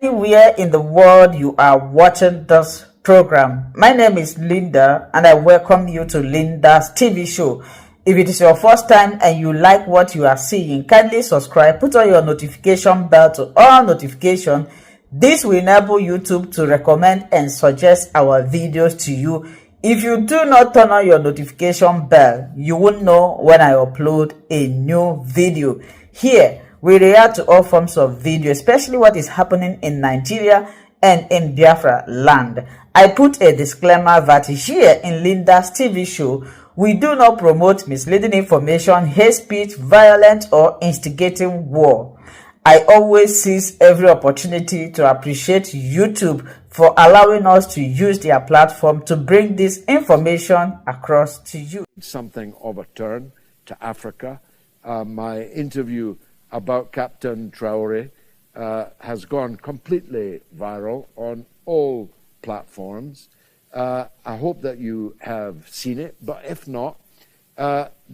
Anywhere in the world you are watching this program, my name is Linda and I welcome you to Linda's TV show. If it is your first time and you like what you are seeing, kindly subscribe, put on your notification bell to all notifications. This will enable YouTube to recommend and suggest our videos to you. If you do not turn on your notification bell, you won't know when I upload a new video. Here, we react to all forms of video, especially what is happening in Nigeria and in Biafra land. I put a disclaimer that here in Linda's TV show, we do not promote misleading information, hate speech, violent or instigating war. I always seize every opportunity to appreciate YouTube for allowing us to use their platform to bring this information across to you. Something of a turn to Africa. My interview about Captain Traore has gone completely viral on all platforms. I hope that you have seen it, but if not,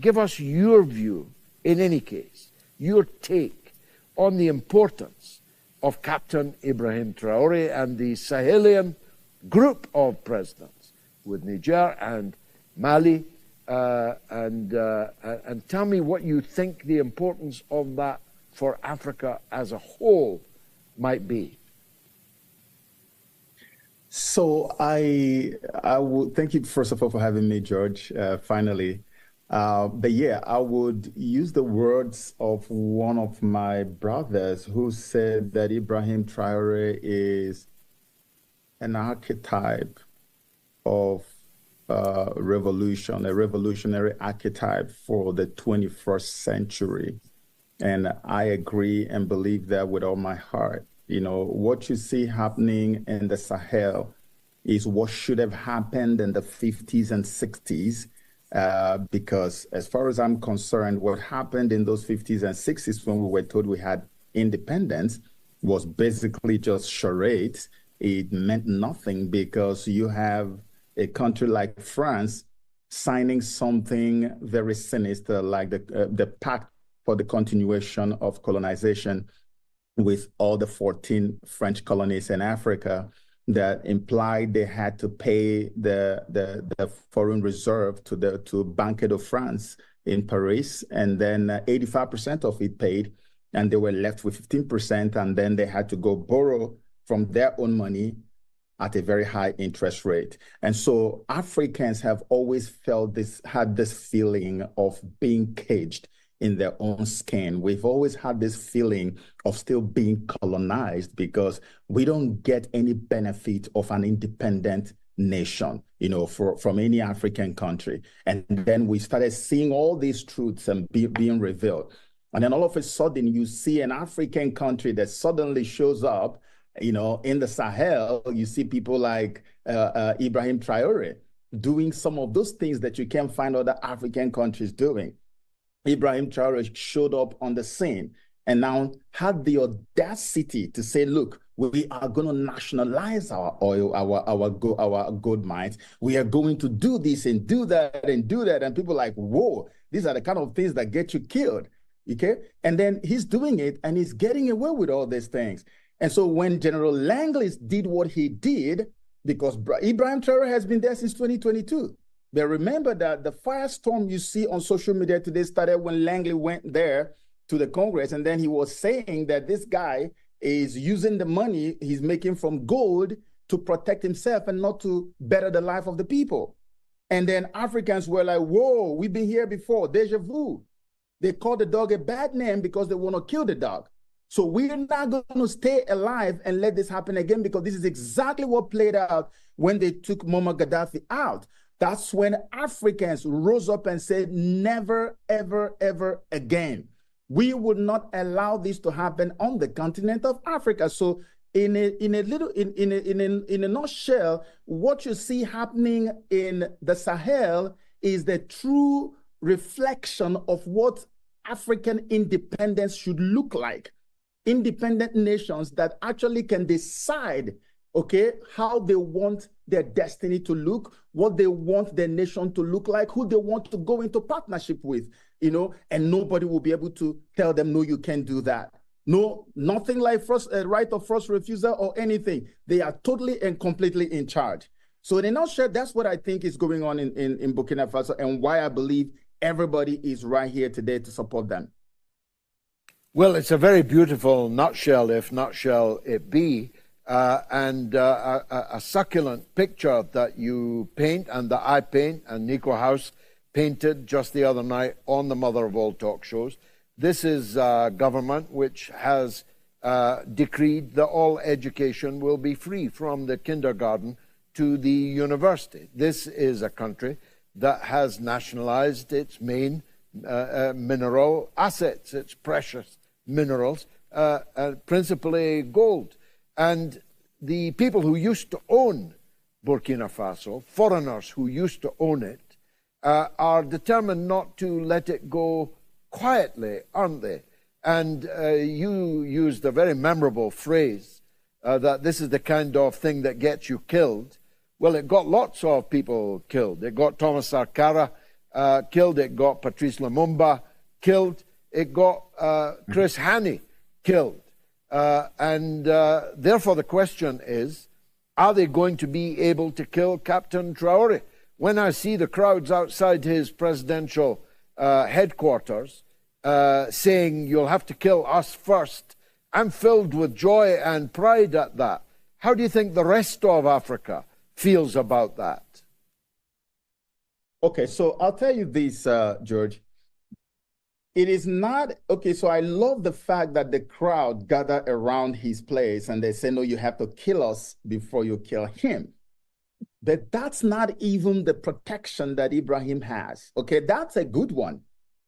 give us your view, in any case, your take on the importance of Captain Ibrahim Traore and the Sahelian group of presidents with Niger and Mali, and tell me what you think the importance of that for Africa as a whole might be. So I would thank you first of all for having me, George. Finally, but yeah, I would use the words of one of my brothers who said that Ibrahim Traore is an archetype of revolution, a revolutionary archetype for the 21st century. And I agree and believe that with all my heart. You know, what you see happening in the Sahel is what should have happened in the 50s and 60s, because as far as I'm concerned, what happened in those 50s and 60s when we were told we had independence was basically just charades. It meant nothing because you have a country like France signing something very sinister like the Pact for the Continuation of Colonization with all the 14 French colonies in Africa that implied they had to pay the foreign reserve to Banque de France in Paris, and then 85% of it paid, and they were left with 15%, and then they had to go borrow from their own money at a very high interest rate. And so Africans have always had this feeling of being caged in their own skin. We've always had this feeling of still being colonized because we don't get any benefit of an independent nation, you know, from any African country. And then we started seeing all these truths and being revealed. And then all of a sudden you see an African country that suddenly shows up, you know, in the Sahel. You see people like Ibrahim Traore doing some of those things that you can't find other African countries doing. Ibrahim Traore showed up on the scene and now had the audacity to say, look, we are going to nationalize our oil, our gold mines. We are going to do this and do that and do that. And people are like, whoa, these are the kind of things that get you killed. Okay. And then he's doing it and he's getting away with all these things. And so when General Langley did what he did, because Ibrahim Traore has been there since 2022. But remember that the firestorm you see on social media today started when Langley went there to the Congress, and then he was saying that this guy is using the money he's making from gold to protect himself and not to better the life of the people. And then Africans were like, whoa, we've been here before, deja vu. They called the dog a bad name because they want to kill the dog. So we're not going to stay alive and let this happen again, because this is exactly what played out when they took Muammar Gaddafi out. That's when Africans rose up and said, never, ever, ever again. We would not allow this to happen on the continent of Africa. So in a nutshell, what you see happening in the Sahel is the true reflection of what African independence should look like. Independent nations that actually can decide, okay, how they want their destiny to look, what they want their nation to look like, who they want to go into partnership with, you know, and nobody will be able to tell them, no, you can't do that. No, nothing like right of first refusal or anything. They are totally and completely in charge. So in a nutshell, that's what I think is going on in Burkina Faso and why I believe everybody is right here today to support them. Well, it's a very beautiful nutshell, if nutshell it be, and a succulent picture that you paint and that I paint and Nico House painted just the other night on the mother of all talk shows. This is a government which has decreed that all education will be free from the kindergarten to the university. This is a country that has nationalized its main mineral assets, its precious minerals, principally gold. And the people who used to own Burkina Faso, foreigners who used to own it, are determined not to let it go quietly, aren't they? And you used a very memorable phrase that this is the kind of thing that gets you killed. Well, it got lots of people killed. It got Thomas Sankara killed. It got Patrice Lumumba killed. It got Chris Hani killed. And therefore the question is, are they going to be able to kill Captain Traore? When I see the crowds outside his presidential headquarters saying, you'll have to kill us first, I'm filled with joy and pride at that. How do you think the rest of Africa feels about that? Okay, so I'll tell you this, George. It is not, okay, so I love the fact that the crowd gathered around his place and they say, no, you have to kill us before you kill him. But that's not even the protection that Ibrahim has. Okay, that's a good one.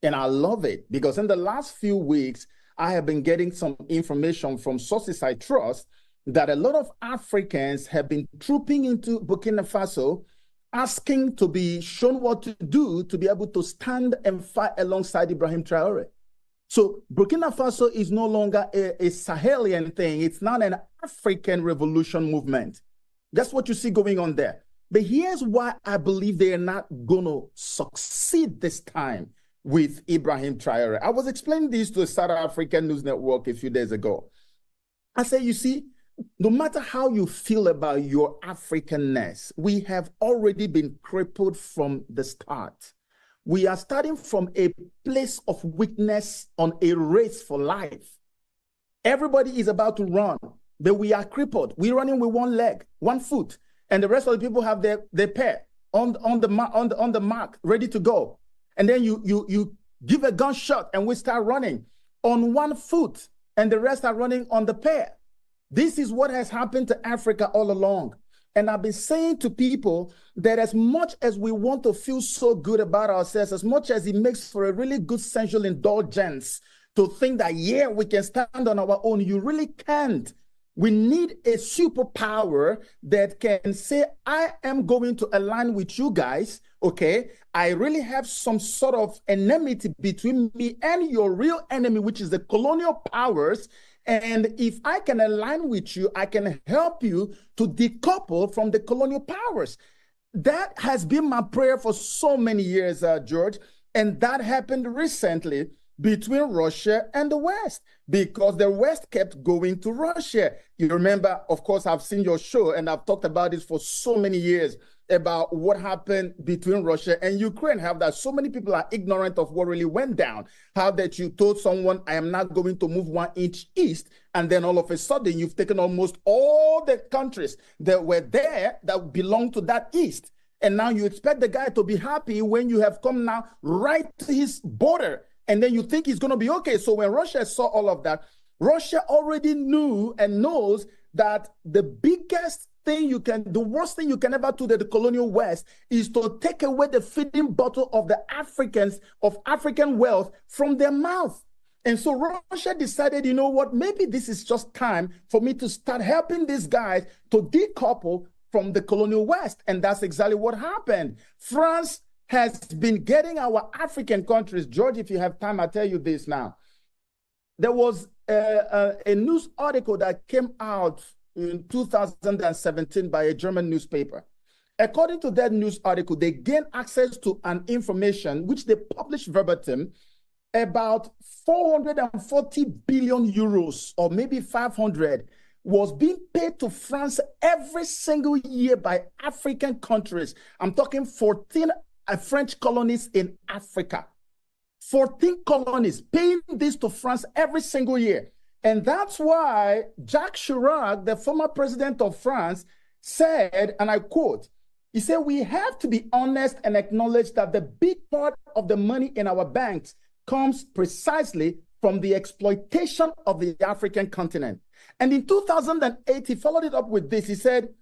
And I love it because in the last few weeks, I have been getting some information from sources I trust that a lot of Africans have been trooping into Burkina Faso, asking to be shown what to do to be able to stand and fight alongside Ibrahim Traore. So Burkina Faso is no longer a Sahelian thing. It's not an African revolution movement. That's what you see going on there. But here's why I believe they are not going to succeed this time with Ibrahim Traore. I was explaining this to a South African news network a few days ago. I said, you see, no matter how you feel about your Africanness, we have already been crippled from the start. We are starting from a place of weakness on a race for life. Everybody is about to run, but we are crippled. We're running with one leg, one foot, and the rest of the people have their pair on the mark, ready to go. And then you give a gunshot and we start running on one foot, and the rest are running on the pair. This is what has happened to Africa all along. And I've been saying to people that as much as we want to feel so good about ourselves, as much as it makes for a really good sensual indulgence to think that, yeah, we can stand on our own, you really can't. We need a superpower that can say, I am going to align with you guys, okay? I really have some sort of enmity between me and your real enemy, which is the colonial powers. And if I can align with you, I can help you to decouple from the colonial powers. That has been my prayer for so many years, George. And that happened recently between Russia and the West, because the West kept going to Russia. You remember, of course, I've seen your show and I've talked about this for so many years about what happened between Russia and Ukraine, how that so many people are ignorant of what really went down, how that you told someone, I am not going to move 1 inch east, and then all of a sudden you've taken almost all the countries that were there that belong to that east. And now you expect the guy to be happy when you have come now right to his border, and then you think he's going to be okay. So when Russia saw all of that, Russia already knew and knows that the biggest thing you can, the worst thing you can ever do to the colonial West is to take away the feeding bottle of the Africans, of African wealth from their mouth. And so Russia decided, you know what, maybe this is just time for me to start helping these guys to decouple from the colonial West. And that's exactly what happened. France has been getting our African countries. George, if you have time, I'll tell you this now. There was a news article that came out in 2017 by a German newspaper. According to that news article, they gained access to an information which they published verbatim about 440 billion euros, or maybe 500, was being paid to France every single year by African countries. I'm talking 14 French colonies in Africa. 14 colonies paying this to France every single year. And that's why Jacques Chirac, the former president of France, said, and I quote, he said, "We have to be honest and acknowledge that the big part of the money in our banks comes precisely from the exploitation of the African continent." And in 2008, he followed it up with this. He said,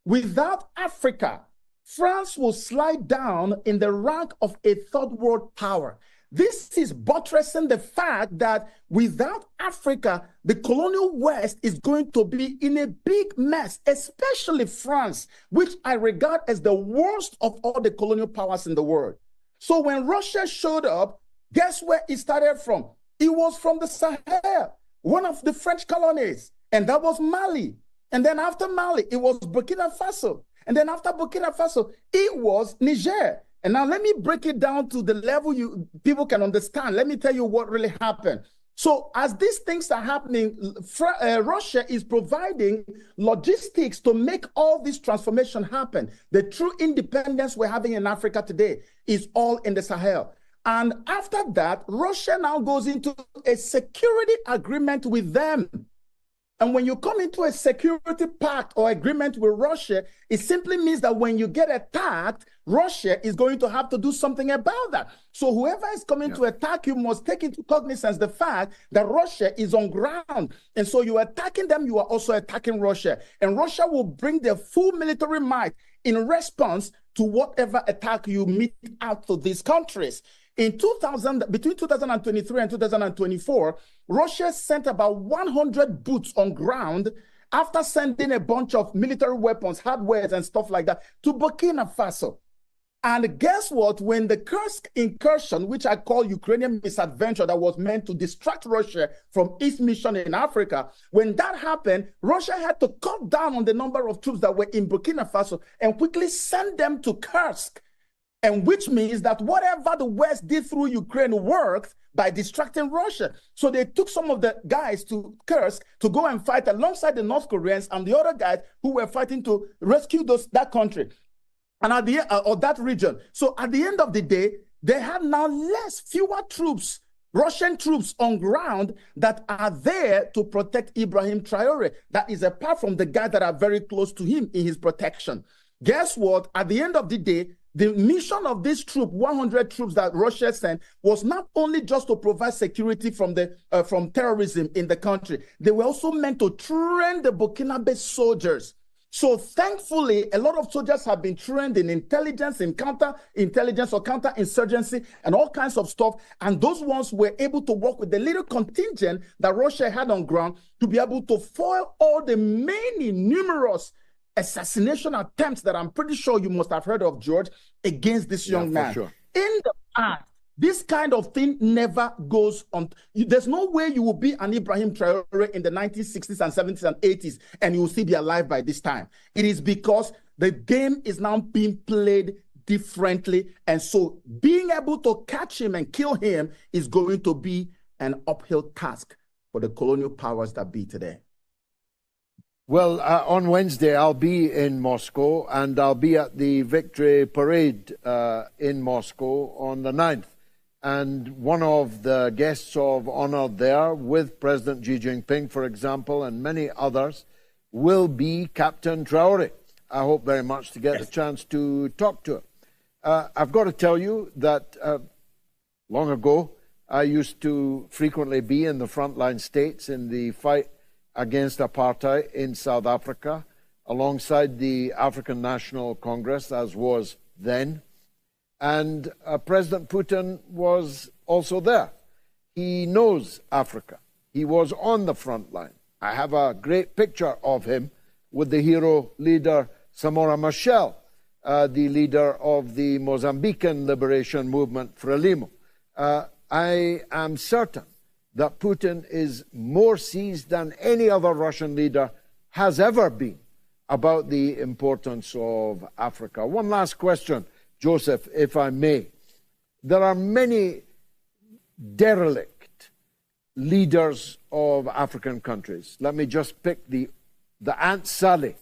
"Without Africa, France will slide down in the rank of a third world power." This is buttressing the fact that without Africa, the colonial West is going to be in a big mess, especially France, which I regard as the worst of all the colonial powers in the world. So when Russia showed up, guess where it started from? It was from the Sahel, one of the French colonies, and that was Mali. And then after Mali, it was Burkina Faso. And then after Burkina Faso, it was Niger. And now let me break it down to the level people can understand. Let me tell you what really happened. So as these things are happening, Russia is providing logistics to make all this transformation happen. The true independence we're having in Africa today is all in the Sahel. And after that, Russia now goes into a security agreement with them. And when you come into a security pact or agreement with Russia, it simply means that when you get attacked, Russia is going to have to do something about that. So whoever is coming to attack you must take into cognizance the fact that Russia is on ground. And so you are attacking them, you are also attacking Russia. And Russia will bring their full military might in response to whatever attack you mete out to these countries. In between 2023 and 2024, Russia sent about 100 boots on ground after sending a bunch of military weapons, hardware, and stuff like that to Burkina Faso. And guess what? When the Kursk incursion, which I call Ukrainian misadventure, that was meant to distract Russia from its mission in Africa, when that happened, Russia had to cut down on the number of troops that were in Burkina Faso and quickly send them to Kursk. And which means that whatever the West did through Ukraine worked by distracting Russia. So they took some of the guys to Kursk to go and fight alongside the North Koreans and the other guys who were fighting to rescue that country and at the or that region. So at the end of the day, they had now fewer troops, Russian troops on ground that are there to protect Ibrahim Traore. That is apart from the guys that are very close to him in his protection. Guess what? At the end of the day, the mission of this troop, 100 troops that Russia sent, was not only just to provide security from terrorism in the country. They were also meant to train the Burkinabe soldiers. So thankfully, a lot of soldiers have been trained in intelligence, in counterintelligence or counterinsurgency and all kinds of stuff. And those ones were able to work with the little contingent that Russia had on ground to be able to foil all the many numerous assassination attempts that I'm pretty sure you must have heard of, George, against this young man. Sure. In the past, this kind of thing never goes on. There's no way you will be an Ibrahim Traore in the 1960s and 70s and 80s and you will still be alive by this time. It is because the game is now being played differently. And so being able to catch him and kill him is going to be an uphill task for the colonial powers that be today. Well, on Wednesday, I'll be in Moscow, and I'll be at the Victory Parade in Moscow on the 9th. And one of the guests of honor there, with President Xi Jinping, for example, and many others, will be Captain Traore. I hope very much to get a chance to talk to him. I've got to tell you that long ago, I used to frequently be in the frontline states in the fight against apartheid in South Africa, alongside the African National Congress, as was then. And President Putin was also there. He knows Africa. He was on the front line. I have a great picture of him with the hero leader Samora Machel, the leader of the Mozambican liberation movement, Frelimo. I am certain that Putin is more seized than any other Russian leader has ever been about the importance of Africa. One last question, Joseph, if I may. There are many derelict leaders of African countries. Let me just pick the Aunt Sally,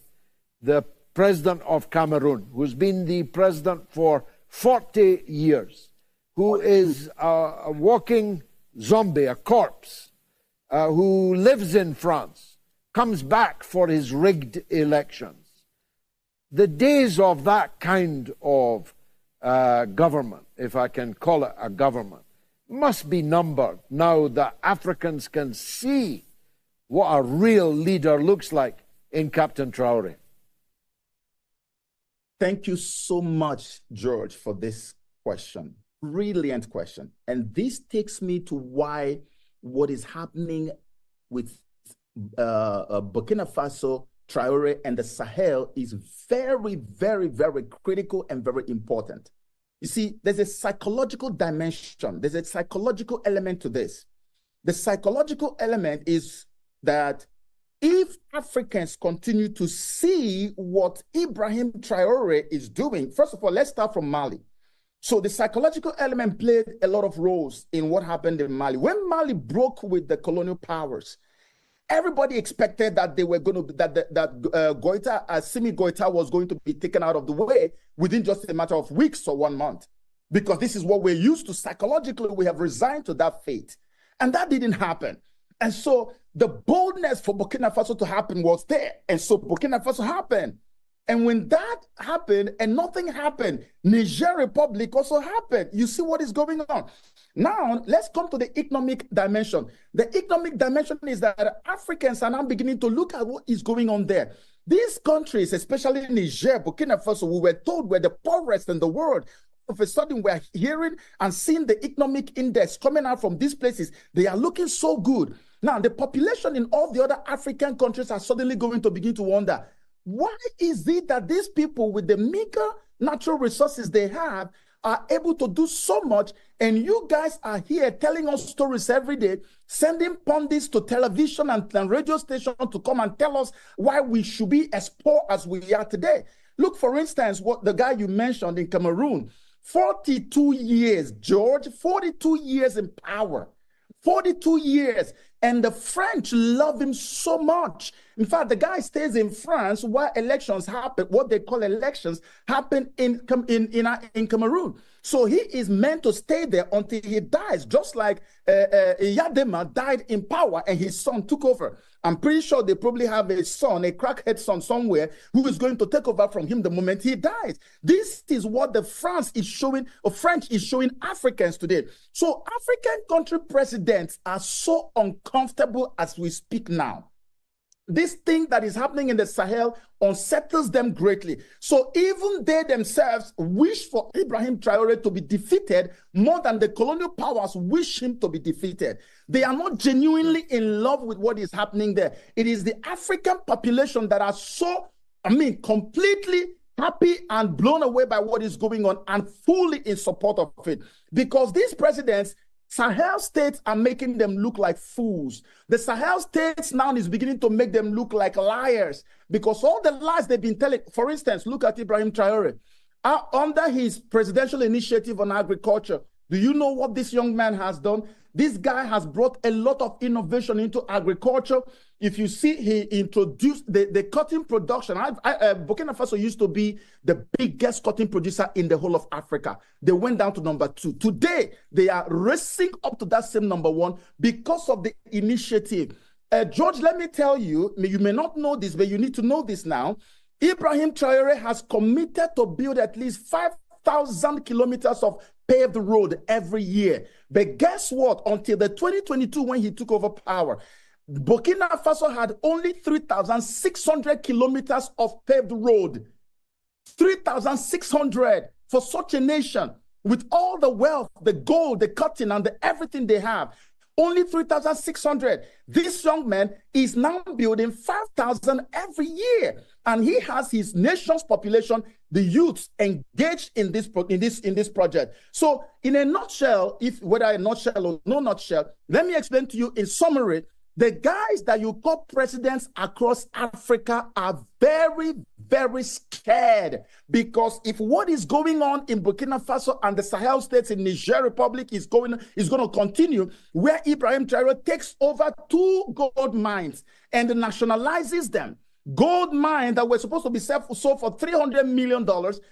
the president of Cameroon, who's been the president for 40 years, who is a walking zombie, a corpse, who lives in France, comes back for his rigged elections. The days of that kind of government, if I can call it a government, must be numbered now that Africans can see what a real leader looks like in Captain Traore. Thank you so much, George, for this question. Brilliant question. And this takes me to why what is happening with Burkina Faso, Traore, and the Sahel is very, very, very critical and very important. You see, there's a psychological dimension. There's a psychological element to this. The psychological element is that if Africans continue to see what Ibrahim Traore is doing, first of all, let's start from Mali. So the psychological element played a lot of roles in what happened in Mali. When Mali broke with the colonial powers, everybody expected that they were going to Goita, Assimi Goita was going to be taken out of the way within just a matter of weeks or 1 month, because this is what we're used to. Psychologically, we have resigned to that fate, and that didn't happen. And so the boldness for Burkina Faso to happen was there, and so Burkina Faso happened. And when that happened and nothing happened, Niger Republic also happened. You see what is going on. Now, let's come to the economic dimension. The economic dimension is that Africans are now beginning to look at what is going on there. These countries, especially Niger, Burkina Faso, we were told were the poorest in the world. All of a sudden, we're hearing and seeing the economic index coming out from these places. They are looking so good. Now, the population in all the other African countries are suddenly going to begin to wonder, why is it that these people with the meager natural resources they have are able to do so much, and you guys are here telling us stories every day, sending pundits to television and radio stations to come and tell us why we should be as poor as we are today? Look, for instance, what the guy you mentioned in Cameroon, 42 years, George, 42 years in power. 42 years, and the French love him so much. In fact, the guy stays in France where elections happen, what they call elections happen in Cameroon. So he is meant to stay there until he dies, just like Yadema died in power and his son took over. I'm pretty sure they probably have a son, a crackhead son somewhere, who is going to take over from him the moment he dies. This is what the French is showing Africans today. So African country presidents are so uncomfortable as we speak now. This thing that is happening in the Sahel unsettles them greatly. So even they themselves wish for Ibrahim Traore to be defeated more than the colonial powers wish him to be defeated. They are not genuinely in love with what is happening there. It is the African population that are so, completely happy and blown away by what is going on and fully in support of it. Because these presidents, Sahel states are making them look like fools. The Sahel states now is beginning to make them look like liars, because all the lies they've been telling, for instance, look at Ibrahim Traore. Under his presidential initiative on agriculture, do you know what this young man has done? This guy has brought a lot of innovation into agriculture. If you see, he introduced the cotton production. Burkina Faso used to be the biggest cotton producer in the whole of Africa. They went down to number 2. Today, they are racing up to that same number 1 because of the initiative. George, let me tell you, you may not know this, but you need to know this now. Ibrahim Traore has committed to build at least 5,000 kilometers of paved road every year. But guess what? Until the 2022, when he took over power, Burkina Faso had only 3,600 kilometers of paved road. 3,600 for such a nation with all the wealth, the gold, the cotton, and everything they have. Only 3,600. This young man is now building 5,000 every year, and he has his nation's population, the youths, engaged in this project. So, in a nutshell, whether a nutshell or no nutshell, let me explain to you in summary. The guys that you call presidents across Africa are very, very scared, because if what is going on in Burkina Faso and the Sahel states in Niger Republic is going to continue, where Ibrahim Traore takes over 2 gold mines and nationalizes them. Gold mine that were supposed to be sold for $300 million,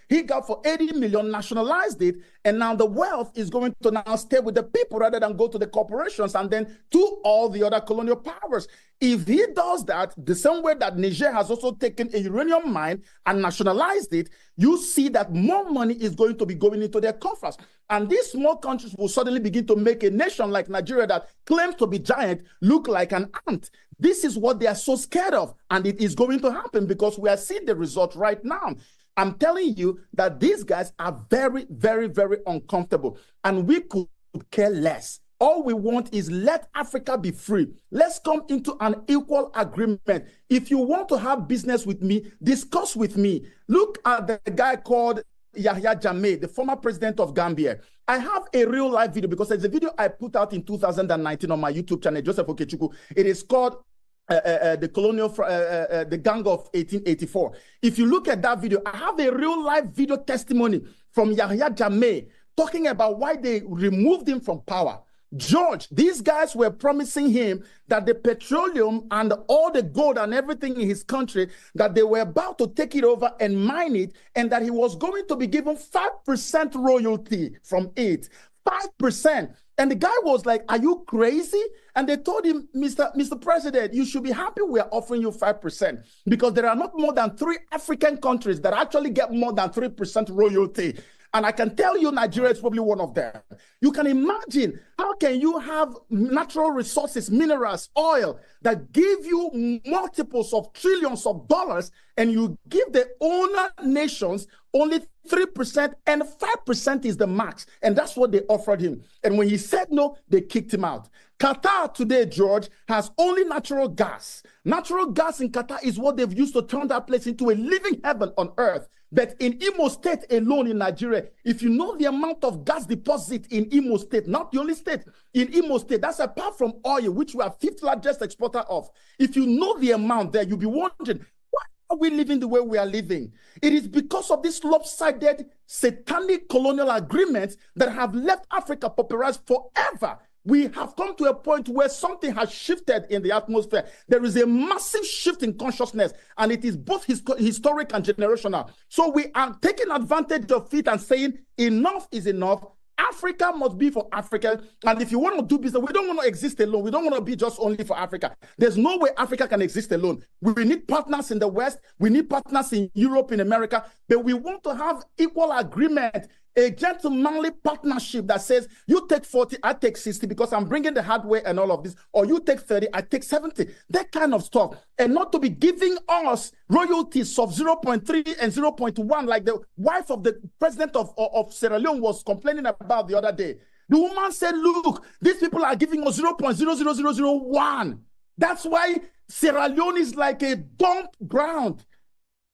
he got for $80 million, nationalized it, and now the wealth is going to now stay with the people rather than go to the corporations and then to all the other colonial powers. If he does that, the same way that Niger has also taken a uranium mine and nationalized it, you see that more money is going to be going into their coffers. And these small countries will suddenly begin to make a nation like Nigeria that claims to be giant look like an ant. This is what they are so scared of, and it is going to happen because we are seeing the result right now. I'm telling you that these guys are very, very, very uncomfortable, and we could care less. All we want is let Africa be free. Let's come into an equal agreement. If you want to have business with me, discuss with me. Look at the guy called Yahya Jammeh, the former president of Gambia. I have a real life video because there's a video I put out in 2019 on my YouTube channel, Joseph Okechukwu. It is called the Gang of 1884. If you look at that video, I have a real life video testimony from Yahya Jammeh talking about why they removed him from power. George, these guys were promising him that the petroleum and all the gold and everything in his country, that they were about to take it over and mine it, and that he was going to be given 5% royalty from it. 5%. And the guy was like, are you crazy? And they told him, Mr. President, you should be happy we are offering you 5%, because there are not more than 3 African countries that actually get more than 3% royalty. And I can tell you Nigeria is probably one of them. You can imagine, how can you have natural resources, minerals, oil that give you multiples of trillions of dollars, and you give the owner nations only 3%, and 5% is the max. And that's what they offered him. And when he said no, they kicked him out. Qatar today, George, has only natural gas. Natural gas in Qatar is what they've used to turn that place into a living heaven on earth. But in Imo State alone in Nigeria, if you know the amount of gas deposit in Imo State, not the only state, in Imo State, that's apart from oil, which we are 5th largest exporter of. If you know the amount there, you'll be wondering, why are we living the way we are living? It is because of these lopsided, satanic colonial agreements that have left Africa pauperized forever. We have come to a point where something has shifted in the atmosphere. There is a massive shift in consciousness, and it is both historic and generational. So we are taking advantage of it and saying enough is enough. Africa must be for Africa. And if you want to do business, we don't want to exist alone. We don't want to be just only for Africa. There's no way Africa can exist alone. We need partners in the West. We need partners in Europe, in America. But we want to have equal agreement, a gentlemanly partnership that says, you take 40, I take 60 because I'm bringing the hardware and all of this, or you take 30, I take 70, that kind of stuff. And not to be giving us royalties of 0.3 and 0.1 like the wife of the president of Sierra Leone was complaining about the other day. The woman said, look, these people are giving us 0.00001. That's why Sierra Leone is like a dump ground.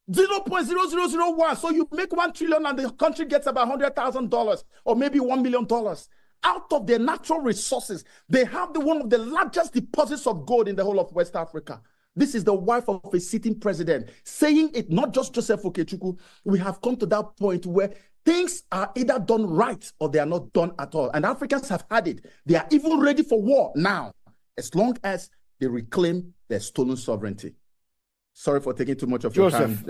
0.0001. So you make 1 trillion and the country gets about $100,000 or maybe $1 million out of their natural resources. They have one of the largest deposits of gold in the whole of West Africa. This is the wife of a sitting president saying it, not just Joseph Okechukwu. We have come to that point where things are either done right or they are not done at all. And Africans have had it. They are even ready for war now, as long as they reclaim their stolen sovereignty. Sorry for taking too much of your time. Joseph,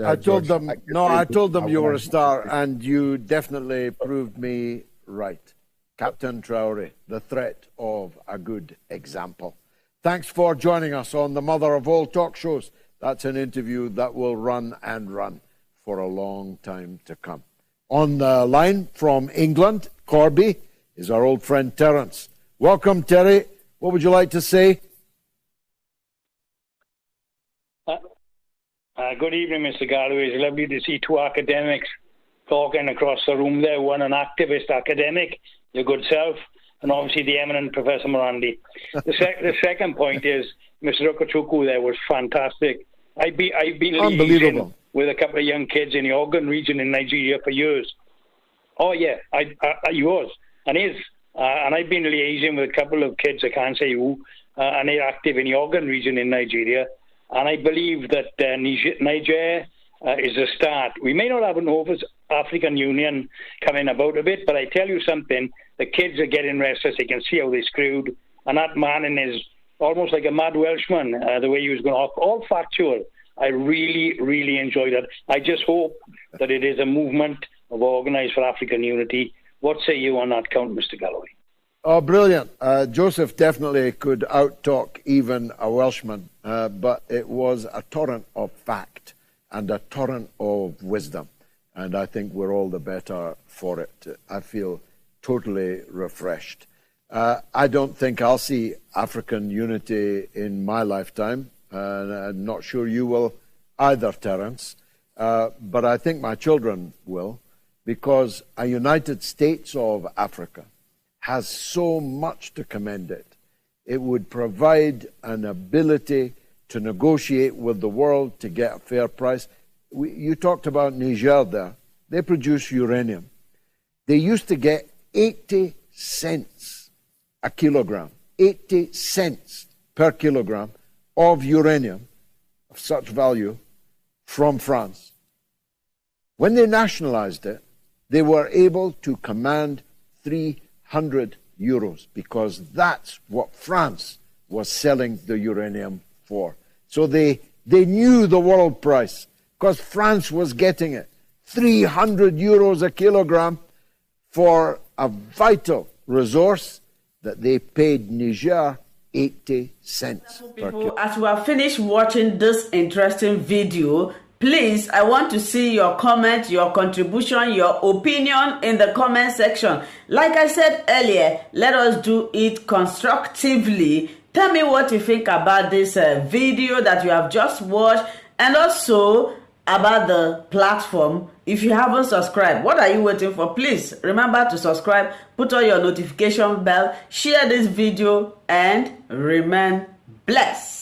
I told them you were a star, and you definitely proved me right. Captain Traore, the threat of a good example. Thanks for joining us on the mother of all talk shows. That's an interview that will run and run for a long time to come. On the line from England, Corby, is our old friend Terence. Welcome, Terry. What would you like to say? Good evening, Mr. Galloway. It's lovely to see 2 academics talking across the room there. One an activist academic, your good self, and obviously the eminent Professor Morandi. The second point is Mr. Okechukwu there was fantastic. I've been liaising with a couple of young kids in the Ogun region in Nigeria for years. Oh yeah, he was and is, and I've been liaising with a couple of kids, I can't say who, and they're active in the Ogun region in Nigeria. And I believe that Niger is the start. We may not have an African Union coming about a bit, but I tell you something, the kids are getting restless. They can see how they screwed. And that man is almost like a mad Welshman, the way he was going off, all factual. I really, really enjoyed that. I just hope that it is a movement of organised for African unity. What say you on that count, Mr. Galloway? Oh, brilliant. Joseph definitely could out-talk even a Welshman, but it was a torrent of fact and a torrent of wisdom. And I think we're all the better for it. I feel totally refreshed. I don't think I'll see African unity in my lifetime. I'm not sure you will either, Terence. But I think my children will, because a United States of Africa has so much to commend it. It would provide an ability to negotiate with the world to get a fair price. You talked about Niger there. They produce uranium. They used to get 80 cents a kilogram, 80 cents per kilogram of uranium of such value from France. When they nationalized it, they were able to command 300 euros because that's what France was selling the uranium for. So they knew the world price because France was getting it. 300 euros a kilogram for a vital resource that they paid Niger 80 cents per kilogram. As we have finished watching this interesting video, please, I want to see your comment, your contribution, your opinion in the comment section. Like I said earlier, let us do it constructively. Tell me what you think about this video that you have just watched, and also about the platform. If you haven't subscribed, what are you waiting for? Please remember to subscribe, put on your notification bell, share this video, and remain blessed.